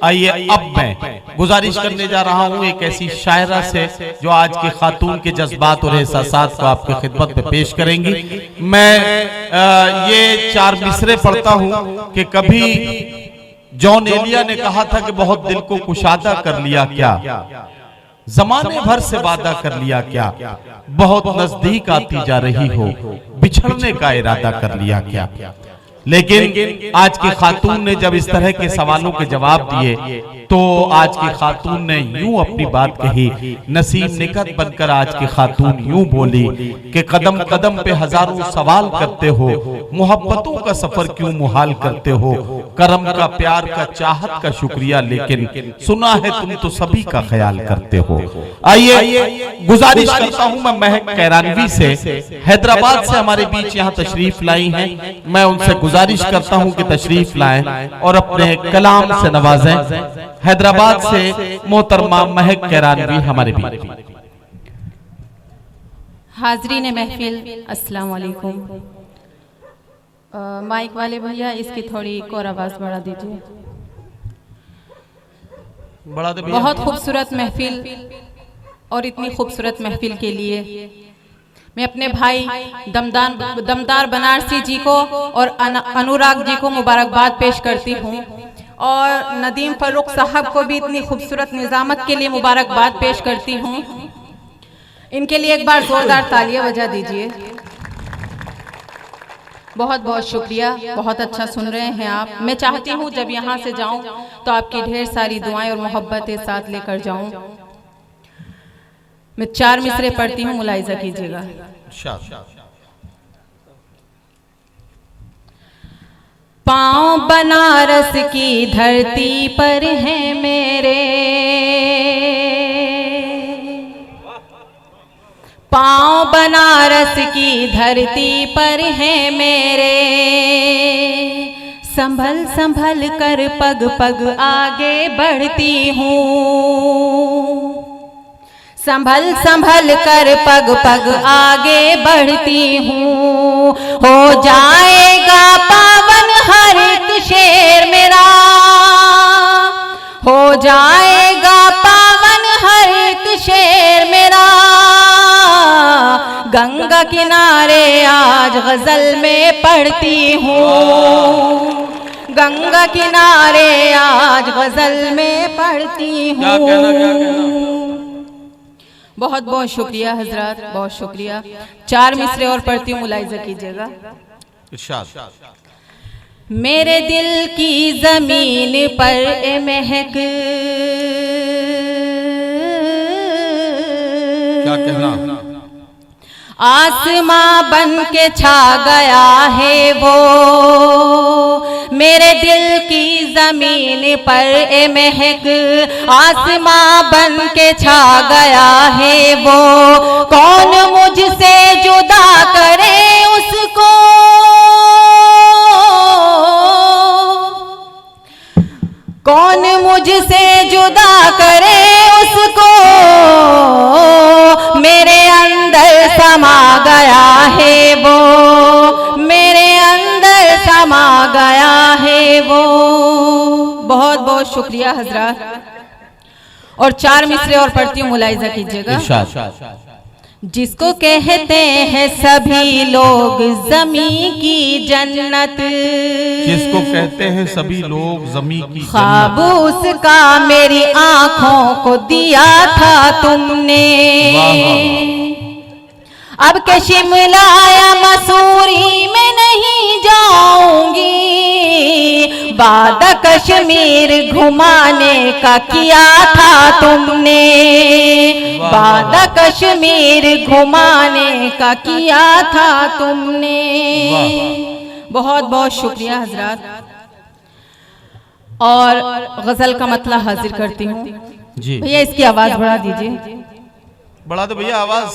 आइए अब मैं गुजारिश करने जा रहा हूँ एक ऐसी शायरा से जो आज के खातून के जज्बात और एहसासात को आपकी खिदमत में पेश करेंगी। मैं ये 4 मिसरे पढ़ता हूँ कि कभी जॉन एलिया ने कहा था कि बहुत दिल को कुशादा कर लिया क्या, जमाने भर से वादा कर लिया क्या, बहुत नजदीक आती जा रही हो, बिछड़ने का इरादा कर लिया क्या। लेकिन आज की खातून ने जब इस तरह के सवालों के जवाब दिए तो आज की खातून ने यूं अपनी बात कही। नसीम निकट बनकर आज की खातून यूं बोली कि कदम कदम पे हजारों सवाल करते हो, मोहब्बतों का सफर क्यों मुहाल करते हो, करम का प्यार का चाहत का शुक्रिया, लेकिन सुना है तुम तो सभी का ख्याल करते हो। आइए गुजारिश करता हूं मैं महक कैरानवी से, हैदराबाद से हमारे बीच यहाँ तशरीफ लाई हैं। मैं उनसे गुजारिश करता हूं कि तशरीफ लाएं और अपने कलाम से नवाजें। हैदराबाद से मोहतरमा महक कैरानवी हमारे बीच। हाजरीन महफिल, अस्सलाम वालेकुम। माइक वाले भैया इसकी थोड़ी और आवाज बढ़ा दीजिए। बहुत खूबसूरत महफिल और इतनी खूबसूरत महफिल के लिए मैं अपने भाई दमदार बनारसी जी को और अनुराग जी को मुबारकबाद पेश करती हूँ, और नदीम फर्रुख साहब को भी इतनी खूबसूरत निजामत के लिए मुबारकबाद पेश करती हूँ। इनके लिए एक बार जोरदार तालियां बजा दीजिए। बहुत बहुत शुक्रिया, बहुत अच्छा सुन रहे हैं आप। मैं चाहती हूँ जब यहाँ से जाऊँ तो आपकी ढेर सारी दुआएं और मोहब्बतें साथ लेकर जाऊँ। मैं 4 मिसरे पढ़ती हूँ, मुलाहिजा कीजिएगा। पाँव बनारस की धरती पर हैं मेरे, पाँव बनारस की धरती पर हैं मेरे, संभल संभल कर पग पग आगे बढ़ती हूँ, संभल संभल कर पग पग आगे बढ़ती हूँ। हो जाएगा पावन हर एक शेर मेरा, हो जाएगा पावन हर एक शेर मेरा, गंगा किनारे आज गजल में पढ़ती हूँ, गंगा किनारे आज गजल में पढ़ती हूँ। बहुत बहुत शुक्रिया हजरत, बहुत शुक्रिया। 4 मिसरे और पढ़ती हूँ, मुलाहिजा कीजिएगा। मेरे दिल की जमीन पर ए महक, क्या कहना, आसमां बन के छा गया है वो, मेरे दिल की जमीन पर ए महक, आसमां बन के छा गया है वो, कौन मुझसे जुदा करे उसको, कौन मुझसे जुदा करे उसको, मेरे अंदर समा गया है वो, मेरे अंदर समा गया है वो। बहुत बहुत शुक्रिया हजरत। और 4 मिसरे और पढ़ती हूँ, मुलाहिजा कीजिएगा। जिसको कहते हैं सभी लोग ज़मीं की जन्नत, जिसको कहते हैं सभी लोग ज़मीं की जन्नत, ख्वाब उसका मेरी आंखों को दिया था तुमने, अब के शिमला या मसूरी में नहीं जाऊंगी, बाद कश्मीर घुमाने का किया था तुमने, बाद कश्मीर घुमाने का किया था तुमने। बहुत बहुत शुक्रिया हजरत। और गजल का मतला हाजिर करती हूँ जी। भैया इसकी आवाज बढ़ा दीजिए, बढ़ा दो भैया आवाज।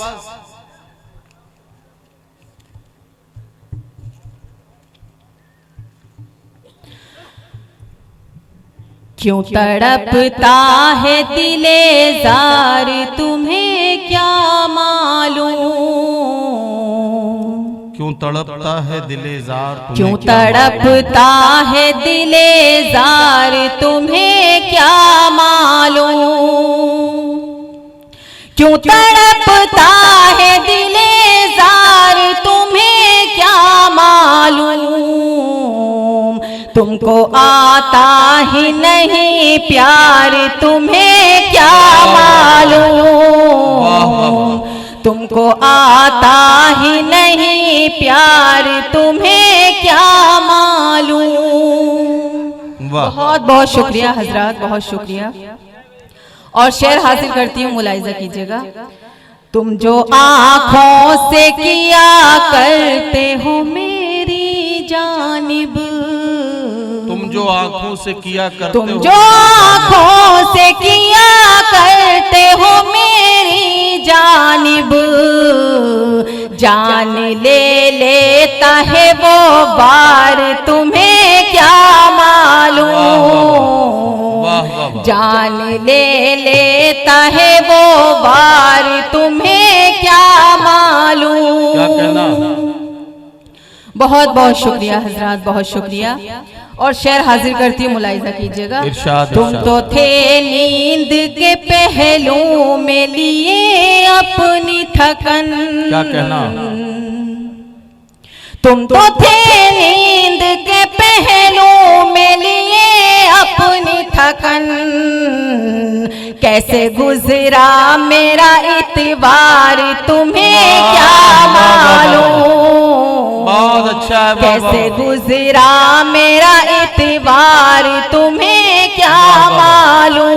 क्यों तड़पता है दिले जार तुम्हें क्या मालूम, क्यों क्यों तड़पता है दिले जार क्यों तड़पता है दिले जार तुम्हें क्या मालूम, क्यों तड़पता है दिले जार तुम्हें क्या मालूम, तुमको आता ही नहीं प्यार तुम्हें क्या मालूम, तुमको आता ही नहीं प्यार तुम्हें क्या मालूम। बहुत बहुत शुक्रिया हजरात, बहुत शुक्रिया। और शेर हासिल करती हूँ, मुलाहिजा कीजिएगा। तुम जो आँखों से किया करते हो मेरी जानिब, तुम जो आँखों से किया करते तुम हो, जो आँखों से किया करते हो मेरी जानिब, जान ले लेता है वो बार तुम्हें क्या मालूम, जान ले लेता है वो बार तुम्हें क्या मालूम। क्या कहना? बहुत बहुत शुक्रिया हजरात, बहुत शुक्रिया। और शेर हाजिर करती हूँ, मुलाहिजा कीजिएगा। तुम तो थे नींद के पहलू में लिए अपनी थकन, क्या कहना? तुम तो थे नींद के पहलू में लिए अपनी थकन, कैसे गुजरा मेरा इतवार तुम्हें क्या मालूम, बहुत अच्छा है, कैसे गुजरा मेरा इतवार तुम्हें क्या मालूम।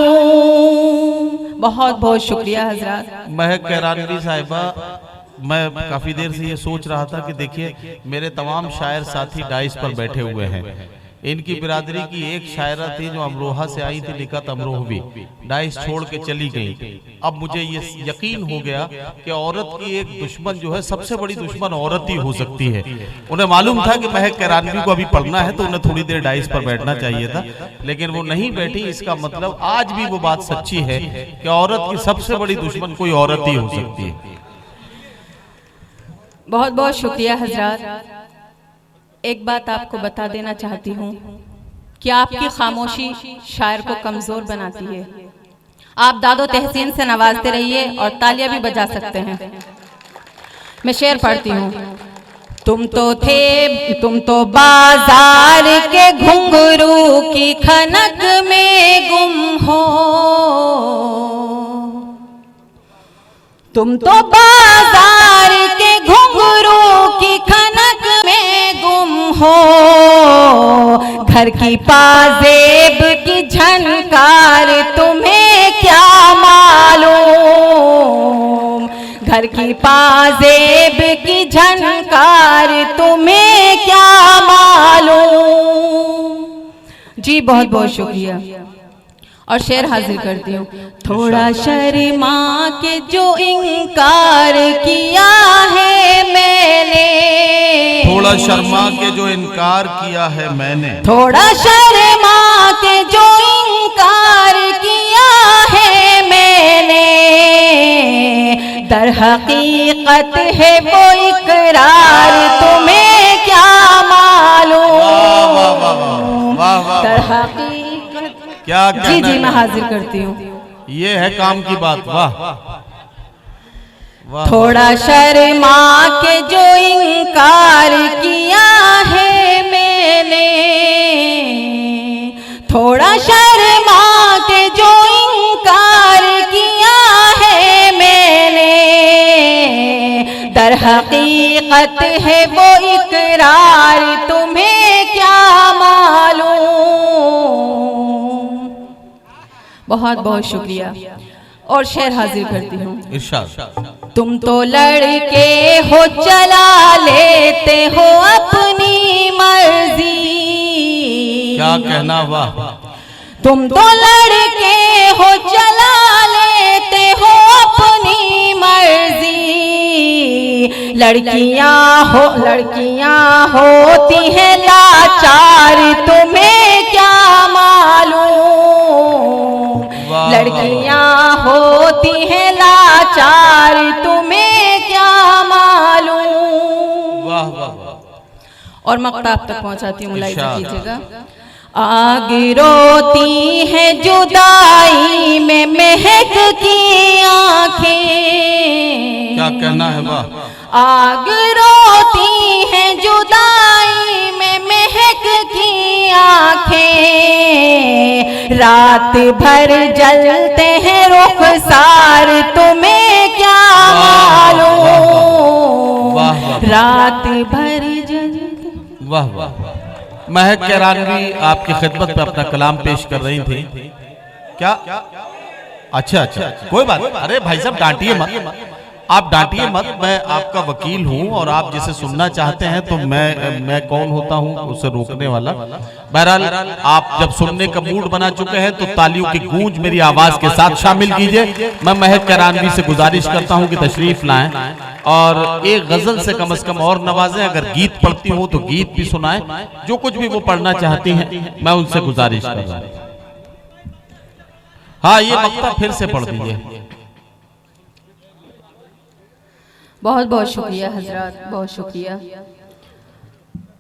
बहुत बहुत शुक्रिया हजरात। महक कैरानवी साहिबा, मैं काफी देर से ये सोच रहा था कि देखिए मेरे तमाम शायर साथी डाइस पर बैठे हुए हैं, इनकी बिरादरी की एक शायरा थी जो अमरोहा से आई थी, लिखत अमरोहवी, डाइस छोड़ के चली गई। अब मुझे ये यकीन हो गया कि औरत की एक दुश्मन जो है, सबसे बड़ी दुश्मन औरत ही हो सकती है। उन्हें मालूम था कि महक कैरानवी को अभी पढ़ना है तो उन्हें थोड़ी देर डाइस पर बैठना चाहिए था, लेकिन वो नहीं बैठी। इसका मतलब आज भी वो बात सच्ची है कि औरत की सबसे बड़ी दुश्मन कोई औरत ही हो सकती है। बहुत बहुत शुक्रिया हजरात। एक बात आपको बता देना चाहती हूँ कि आपकी खामोशी शायर को कमजोर बनाती है। आप दादो तहसीन से नवाजते रहिए और तालियां भी बजा सकते हैं। मैं शेर पढ़ती हूँ। तुम तो बाजार के घुंघरू की खनक में गुम हो, तुम तो बाजार के घुंघरू की खनक में गुम हो, घर की पाजेब की झनकार तुम्हें क्या मालूम, घर की पाजेब की झनकार तुम्हें क्या मालूम। जी बहुत बहुत शुक्रिया। और शेर हाजिर करती हूँ। थोड़ा शर्मा के जो इनकार किया है मैंने, थोड़ा शर्मा के जो इनकार किया है मैंने, थोड़ा शर्मा के जो इनकार किया है मैंने, दर हकीकत है वो इकरार तुम्हें क्या मालूम, दर हकीकत। क्या जी जी मैं हाजिर करती हूँ। ये है काम की बात। वाह वाह। थोड़ा शर्मा के जो इनकार किया है मैंने, थोड़ा शर्मा के जो इनकार किया है मैंने, दर हकीकत है वो इकरार तुम्हें क्या मालूम। बहुत बहुत शुक्रिया। और शेर हाजिर करती हूँ। इरशाद। तुम तो लड़के हो चला लेते हो अपनी मर्जी, क्या कहना? वाह। तुम तो लड़के हो चला लेते हो अपनी मर्जी, लड़कियां होती हैं लाचार तुम्हें क्या मालूम, लड़कियां होती हैं लाचार तुम्हें क्या मालूम। वाह वाह। और मक्ता आप तक पहुंचाती हूँ, मुलाहिजा कीजिएगा। आग रोती है जुदाई में महक की आंखें, क्या कहना है वाह। आग रोती है जुदाई में महक की आंखें, रात भर जलते हैं रुखसार तुम्हें क्या मालूम, रात भर जलते। वाह वाह। महक कैरानवी आपकी खिदमत पे अपना कलाम पेश कर रही थी। क्या? अच्छा अच्छा, कोई बात नहीं। अरे भाई साहब डांटिए मत, आप डांटिए मत, मैं आपका वकील हूं और आप जिसे सुनना चाहते हैं तो मैं कौन होता हूं उसे रोकने वाला। बहरहाल आप जब सुनने का मूड बना चुके हैं तो तालियों की गूंज मेरी आवाज के साथ शामिल कीजिए। मैं महक कैरानवी से गुजारिश करता हूं कि तशरीफ लाएं और एक गजल से कम और नवाजें। अगर गीत पढ़ती हूं तो गीत भी सुनाएं, जो कुछ भी वो पढ़ना चाहती हैं मैं उनसे गुजारिश कर रहा हूं। हाँ, ये मक्ता फिर से पढ़ दीजिए। बहुत बहुत शुक्रिया हजरत, बहुत शुक्रिया,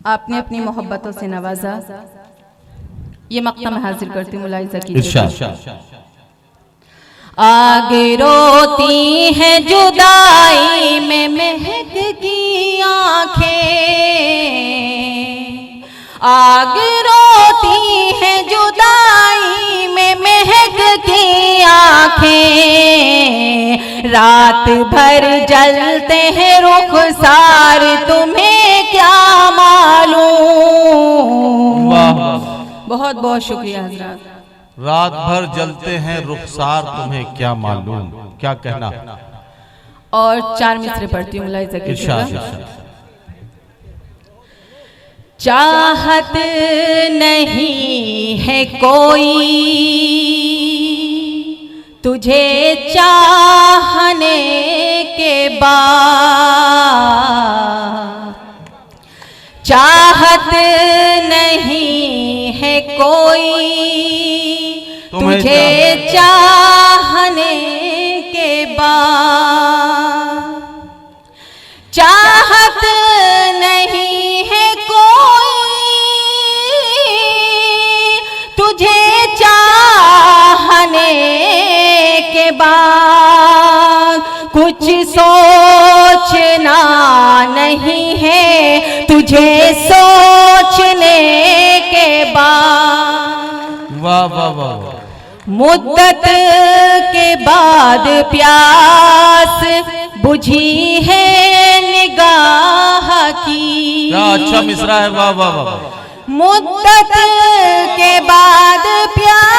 आपने अपनी मोहब्बतों से नवाजा। ये मक्ता मैं हाजिर करती हूँ, मुलाहिजा कीजिए। आग रोती है जुदाई में महक की आंखें, आग रोती है जुदाई में महक की आंखें, रात भर जलते हैं रुखसार तुम्हें क्या मालूम। बहुत बहुत शुक्रिया हजरत। रात भर जलते हैं रुखसार तुम्हें क्या मालूम, क्या कहना। और 4 मिसरे पढ़ती हूँ, मुलाहिजा कीजिएगा। चाहत नहीं है कोई तुझे चाहने के बाद, चाहत नहीं है कोई तुझे चाहने के बाद, चाहत नहीं है कोई तुझे चाहने के बाद, कुछ सोचना नहीं है तुझे सोचने के बाद। वाह वाह वाह। मुद्दत के बाद प्यास बुझी है निगाह की। क्या अच्छा मिसरा है, वाह वाह वाह। मुद्दत के बाद प्यास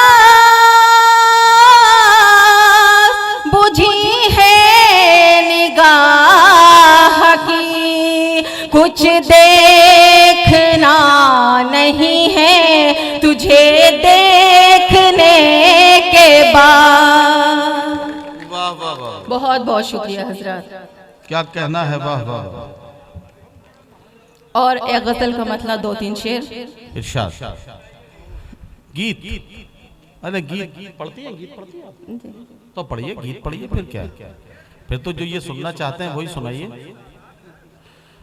बुझी है निगाह की, कुछ देखना नहीं है तुझे देखने के बाद। वाह वाह वाह। बहुत बहुत शुक्रिया हजरत। क्या कहना है, वाह वाह। और एक गजल का मतलब 2-3 शेर। इरशाद। गीत, अरे गीत पढ़ती है, गीत पढ़ती है तो पढ़िए, गीत पढ़िए, फिर क्या, फिर तो जो ये सुनना चाहते हैं वही सुनाइए।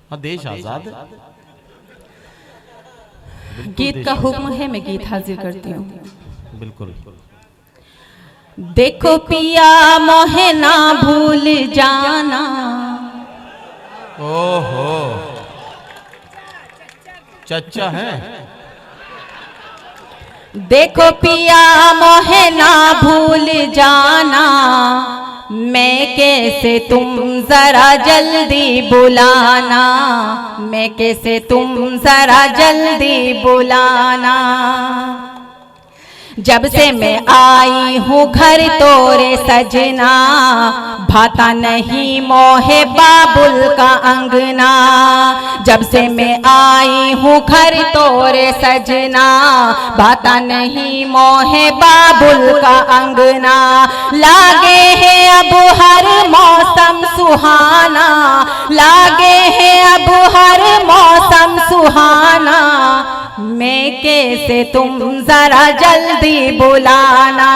हाँ, देश आजाद है। गीत का हुक्म है, मैं गीत हाजिर करती हूँ। बिल्कुल। देखो पिया मोहे ना भूल जाना, ओहो चच्चा है। देखो पिया मोहे ना भूल जाना, मैं कैसे तुम जरा जल्दी बुलाना, मैं कैसे तुम जरा जल्दी बुलाना। जब से मैं आई हूँ घर तोरे सजना, भाता नहीं मोहे बाबुल का अंगना। जब से मैं आई हूँ घर तोरे सजना, भाता नहीं मोहे बाबुल का अंगना। लागे है अब हर मौसम सुहाना, लागे है अब हर मौसम सुहाना, मैं कैसे तुम जरा जल्दी बुलाना,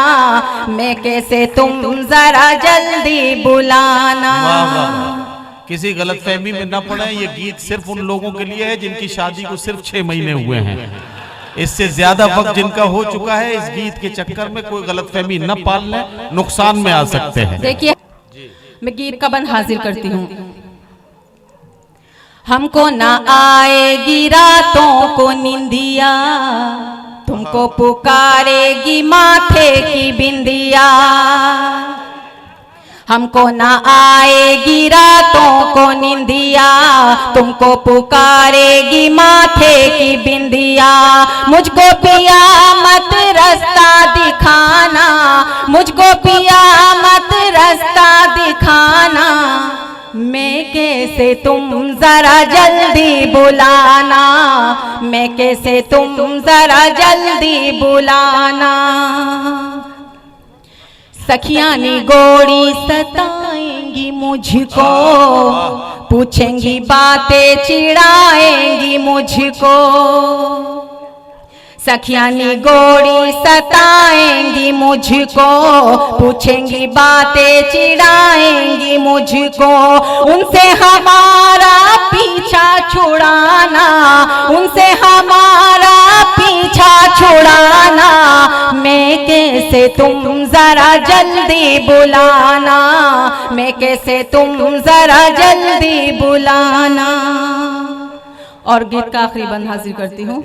मैं कैसे तुम जरा जल्दी बुलाना। किसी गलतफहमी में न पड़े। ये गीत सिर्फ उन लोगों के लिए है जिनकी शादी को सिर्फ 6 महीने हुए हैं। इससे ज्यादा वक्त जिनका हो चुका है, इस गीत के चक्कर में कोई गलतफहमी न पाल ले, नुकसान में आ सकते हैं। देखिए, मैं गीत का बंद हाजिर करती हूँ। हमको ना आएगी रातों को निंदिया, तुमको पुकारेगी माथे की बिंदिया। हमको ना आएगी रातों को निंदिया, तुमको पुकारेगी माथे की बिंदिया। मुझको पिया मत रास्ता दिखाना, मुझको पिया मत रास्ता दिखाना। मैं कैसे तुम जरा जल्दी बुलाना, मैं कैसे तुम जरा जल्दी बुलाना। सखियां निगोड़ी सताएंगी मुझको, पूछेंगी बातें चिढ़ाएंगी मुझको। सखियां निगोड़ी सताएंगी मुझको, पूछेंगी बातें चिढ़ाएंगी मुझको। उनसे हमारा पीछा छुड़ाना, उनसे हमारा पीछा छुड़ाना। मैं कैसे तुम जरा जल्दी बुलाना, मैं कैसे तुम जरा जल्दी बुलाना। और गीत का आखिरी बंद हाजिर करती हूँ।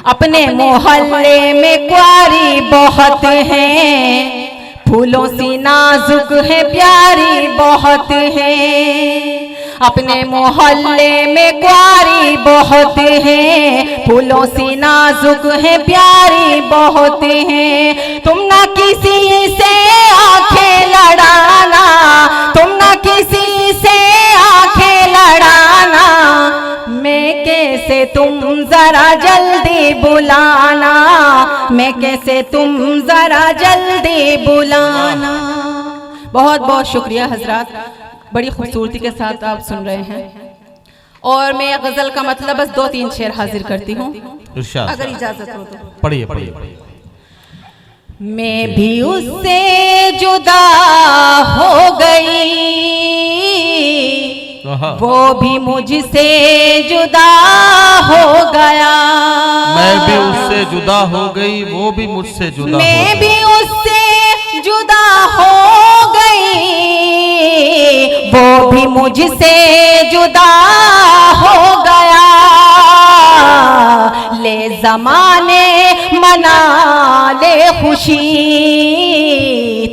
अपने मोहल्ले में क्वारी बहुत हैं, फूलों सी नाजुक है प्यारी बहुत है। अपने मोहल्ले में क्वारी बहुत है, फूलों सी नाजुक है प्यारी बहुत है। तुम ना किसी से आंखें लड़ाना, तुम ना किसी से आंखें लड़ाना। मैं कैसे तुम जरा जल्दी बुलाना, मैं कैसे तुम जरा जल्दी बुलाना। बहुत बहुत शुक्रिया हजरात, बड़ी खूबसूरती के साथ आप सुन रहे हैं। और मैं गजल का मतलब बस 2-3 शेर हाजिर करती हूँ, अगर इजाजत हो तो। पढ़िए पढ़िए। मैं भी उससे जुदा हो गई, वो भी मुझसे जुदा हो गया। मैं भी उससे जुदा हो गई, वो भी मुझसे जुदा। मैं भी उससे जुदा हो गई, वो भी मुझसे जुदा हो गया। ले ज़माने मना ले खुशी,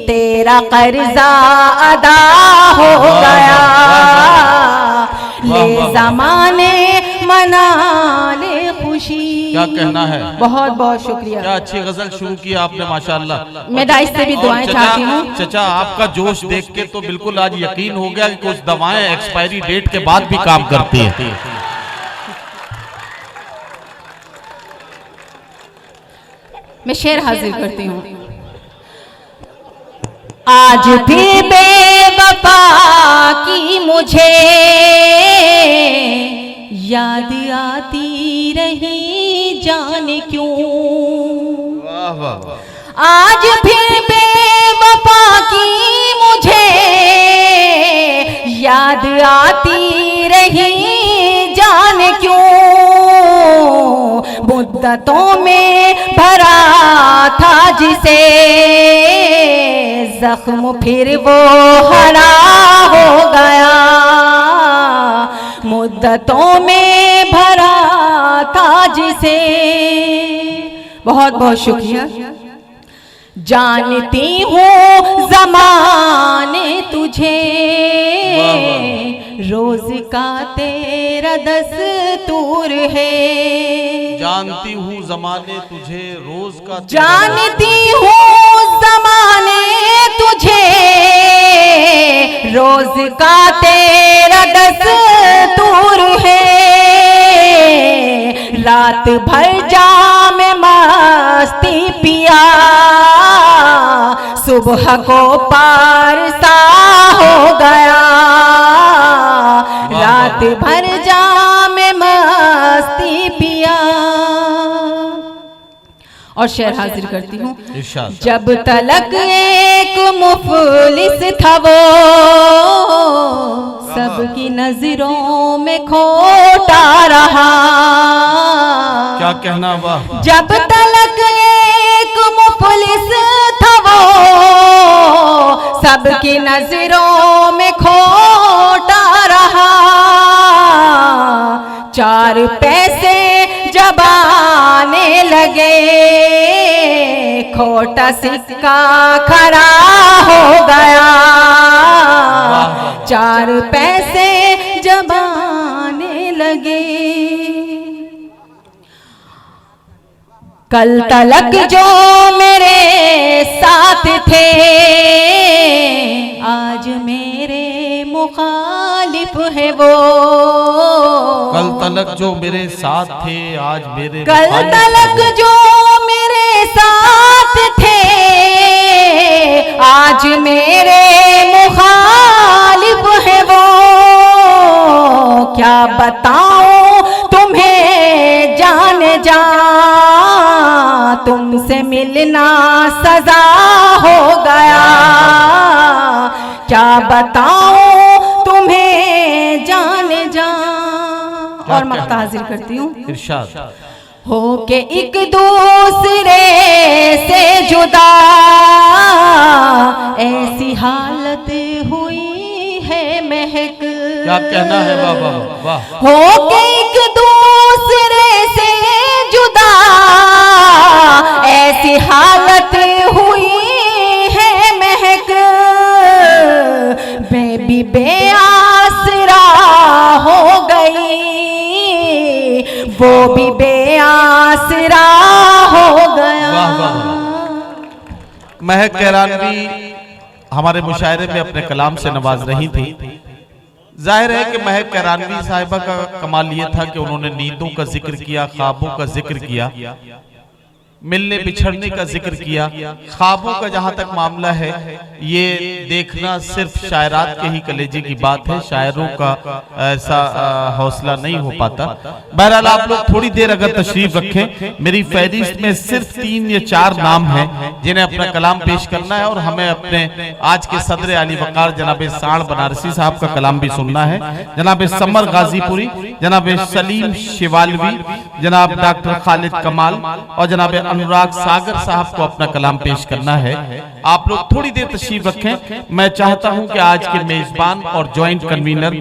तेरा कर्जा अदा हो गया। ले ज़माने मना ले खुशी। क्या कहना है। बहुत बहुत शुक्रिया। क्या अच्छी गजल शुरू की आपने, माशाअल्लाह। मैं दाइश से भी दुआएं चाहती हूँ। चचा, आपका जोश देख के तो बिल्कुल आज यकीन हो गया कि कुछ दवाएं एक्सपायरी डेट के बाद भी काम करती है। मैं शेर हाजिर करती हूँ। आज भी बेवफा की मुझे याद आती रही, जाने क्यों। वाह वाह। आज फिर बेवफा की मुझे याद आती रही, जाने क्यों। मुद्दतों में भरा था जिसे जख्म, फिर वो हरा हो गया। मुद्दतों में भरा था जिसे। बहुत बहुत शुक्रिया। जानती हूँ ज़माने तुझे, रोज का तेरा दस्तूर है। जानती हूँ ज़माने तुझे, रोज का। जानती हूँ ज़माने तुझे, रोज का तेरा दस्तूर है। रात भर जाम मस्ती पिया, सुबह को पारसा हो गया। रात भर जाम मस्ती पिया। और शेर हाजिर करती हूँ। जब तलक एक मुफलिस था वो, सब नजरों में खोटा रहा। क्या कहना, वाह। जब तलक एक मुफलिस था वो, सबकी नजरों में खोटा रहा। 4 पैसे जब आने लगे, खोटा सिक्का खड़ा हो गया। 4 पैसे जब आने लगे, कल तलक जो मेरे साथ थे, आज मेरे मुखालिफ है वो। कल तलक जो मेरे साथ थे, आज मेरे कल तलक जो मेरे साथ थे, आज मेरे मुखालिफ है वो। क्या बताऊं तुम्हें जाने जा, तुमसे मिलना सजा हो गया। क्या बताऊं तुम्हें जाने जा। और मक्ता हाजिर करती हूँ। इरशाद। हो के एक दूसरे से जुदा, ऐसी हालत हुई है महक। क्या कहना है, वाह वाह वाह। हो के एक दूसरे से जुदा, ऐसी हालत हुई है महक। मैं भी बेआसरा हो गई, वो भी बेआसरा हो गया। वाह वाह। महक कैरानवी हमारे मुशायरे में अपने कलाम से नवाज रही थी। जाहिर है कि महक कैरानवी साहिबा का कमाल ये था कि उन्होंने नींदों का जिक्र किया, ख्वाबों का जिक्र किया, मिलने बिछड़ने का जिक्र किया। ख्वाबों का जहां तक मामला है, ये देखना सिर्फ शायरात के ही कलेजे की बात है, शायरों का ऐसा हौसला नहीं हो पाता। बहरहाल आप लोग थोड़ी देर अगर तशरीफ रखें, मेरी फहरिस्त में सिर्फ 3 या 4 नाम हैं जिन्हें अपना कलाम पेश करना है और हमें अपने आज के सदर आली वकार जनाब साड़ बनारसी साहब का कलाम भी सुनना है। जनाब समर गाजीपुरी, जनाब सलीम शिवालवी, जनाब डॉक्टर खालिद कमाल और जनाब अनुराग सागर साहब को अपना कलाम पेश करना है। आप लोग थोड़ी देर तशरीफ रखें। मैं चाहता हूं कि आज के मेजबान और ज्वाइंट कन्वीनर